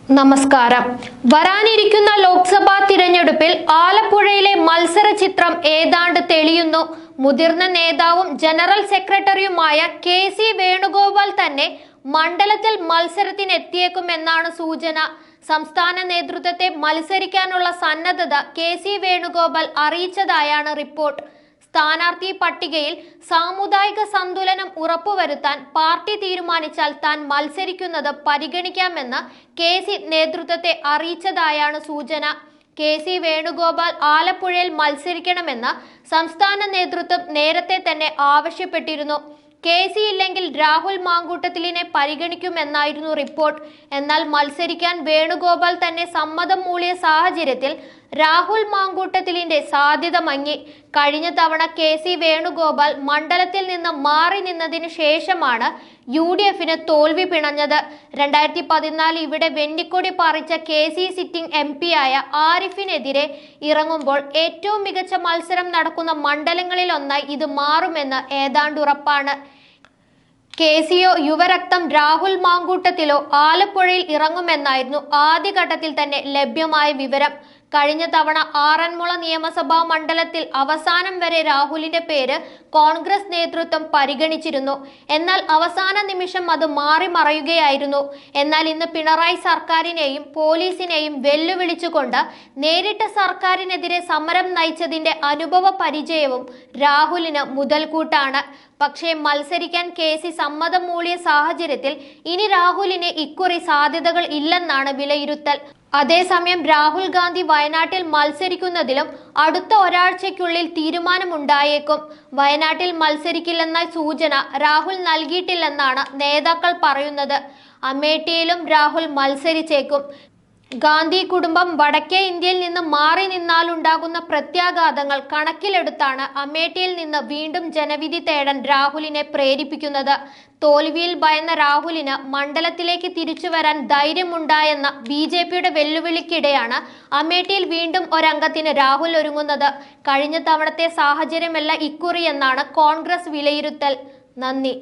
നമസ്കാരം. വരാനിരിക്കുന്ന ലോക്സഭാ തിരഞ്ഞെടുപ്പിൽ ആലപ്പുഴയിലെ മത്സര ചിത്രം ഏതാണ്ട് തെളിയുന്നു. മുതിർന്ന നേതാവും ജനറൽ സെക്രട്ടറിയുമായ കെ.സി. വേണുഗോപാൽ തന്നെ മണ്ഡലത്തിൽ മത്സരത്തിനെത്തിയേക്കുമെന്നാണ് സൂചന. സംസ്ഥാന നേതൃത്വത്തെ മത്സരിക്കാനുള്ള സന്നദ്ധത കെ.സി. വേണുഗോപാൽ അറിയിച്ചതായാണ് റിപ്പോർട്ട്. സ്ഥാനാർത്ഥി പട്ടികയിൽ സാമുദായിക സന്തുലനം ഉറപ്പുവരുത്താൻ പാർട്ടി തീരുമാനിച്ചാൽ താൻ മത്സരിക്കുന്നത് പരിഗണിക്കാമെന്ന് കെ.സി. നേതൃത്വത്തെ അറിയിച്ചതായാണ് സൂചന. കെ.സി. വേണുഗോപാൽ ആലപ്പുഴയിൽ മത്സരിക്കണമെന്ന് സംസ്ഥാന നേതൃത്വം നേരത്തെ തന്നെ ആവശ്യപ്പെട്ടിരുന്നു. കെ.സി. ഇല്ലെങ്കിൽ രാഹുൽ മാങ്കൂട്ടത്തിലിനെ പരിഗണിക്കുമെന്നായിരുന്നു റിപ്പോർട്ട്. എന്നാൽ മത്സരിക്കാൻ വേണുഗോപാൽ തന്നെ സമ്മതം മൂളിയ സാഹചര്യത്തിൽ രാഹുൽ മാങ്കൂട്ടത്തിലിന്റെ സാധ്യത മങ്ങി. കഴിഞ്ഞ തവണ കെ.സി. വേണുഗോപാൽ മണ്ഡലത്തിൽ നിന്ന് മാറി നിന്നതിന് ശേഷമാണ് UDFന് തോൽവി പിണഞ്ഞത്. 2014 ഇവിടെ വെന്നിക്കൊടി പാറിച്ച കെ.സി. സിറ്റിംഗ് MP ആയ ആരിഫിനെതിരെ ഇറങ്ങുമ്പോൾ ഏറ്റവും മികച്ച മത്സരം നടക്കുന്ന മണ്ഡലങ്ങളിലൊന്നായി ഇത് മാറുമെന്ന് ഏതാണ്ട് ഉറപ്പാണ്. കെ.സിയോ യുവരക്തം രാഹുൽ മാങ്കൂട്ടത്തിലോ ആലപ്പുഴയിൽ ഇറങ്ങുമെന്നായിരുന്നു ആദ്യഘട്ടത്തിൽ തന്നെ ലഭ്യമായ വിവരം. കഴിഞ്ഞ തവണ ആറന്മുള നിയമസഭാ മണ്ഡലത്തിൽ അവസാനം വരെ രാഹുലിന്റെ പേര് കോൺഗ്രസ് നേതൃത്വം പരിഗണിച്ചിരുന്നു. എന്നാൽ അവസാന നിമിഷം അത് മാറി മറയുകയായിരുന്നു. എന്നാൽ ഇന്ന് പിണറായി സർക്കാരിനെയും പോലീസിനെയും വെല്ലുവിളിച്ചുകൊണ്ട് നേരിട്ട് സർക്കാരിനെതിരെ സമരം നയിച്ചതിന്റെ അനുഭവ പരിചയവും രാഹുലിന് മുതൽക്കൂട്ടാണ്. പക്ഷേ മത്സരിക്കാൻ കെ.സി. സമ്മതം മൂളിയ സാഹചര്യത്തിൽ ഇനി രാഹുലിന് ഇക്കുറി സാധ്യതകൾ ഇല്ലെന്നാണ് വിലയിരുത്തൽ. അതേസമയം രാഹുൽ ഗാന്ധി വയനാട്ടിൽ മത്സരിക്കുന്നതിലും അടുത്ത ഒരാഴ്ചയ്ക്കുള്ളിൽ തീരുമാനമുണ്ടായേക്കും. വയനാട്ടിൽ മത്സരിക്കില്ലെന്ന സൂചന രാഹുൽ നൽകിയിട്ടില്ലെന്നാണ് നേതാക്കൾ പറയുന്നത്. അമേഠിയിലും രാഹുൽ മത്സരിച്ചേക്കും. ഗാന്ധി കുടുംബം വടക്കേ ഇന്ത്യയിൽ നിന്ന് മാറി നിന്നാലുണ്ടാകുന്ന പ്രത്യാഘാതങ്ങൾ കണക്കിലെടുത്താണ് അമേഠിയിൽ നിന്ന് വീണ്ടും ജനവിധി തേടാൻ രാഹുലിനെ പ്രേരിപ്പിക്കുന്നത്. തോൽവിയിൽ ഭയന്ന രാഹുലിന് മണ്ഡലത്തിലേക്ക് തിരിച്ചു വരാൻ ധൈര്യമുണ്ടായെന്ന BJPയുടെ വെല്ലുവിളിക്കിടെയാണ് അമേഠിയിൽ വീണ്ടും ഒരംഗത്തിന് രാഹുൽ ഒരുങ്ങുന്നത്. കഴിഞ്ഞ തവണത്തെ സാഹചര്യമല്ല ഇക്കുറി എന്നാണ് കോൺഗ്രസ് വിലയിരുത്തൽ. നന്ദി.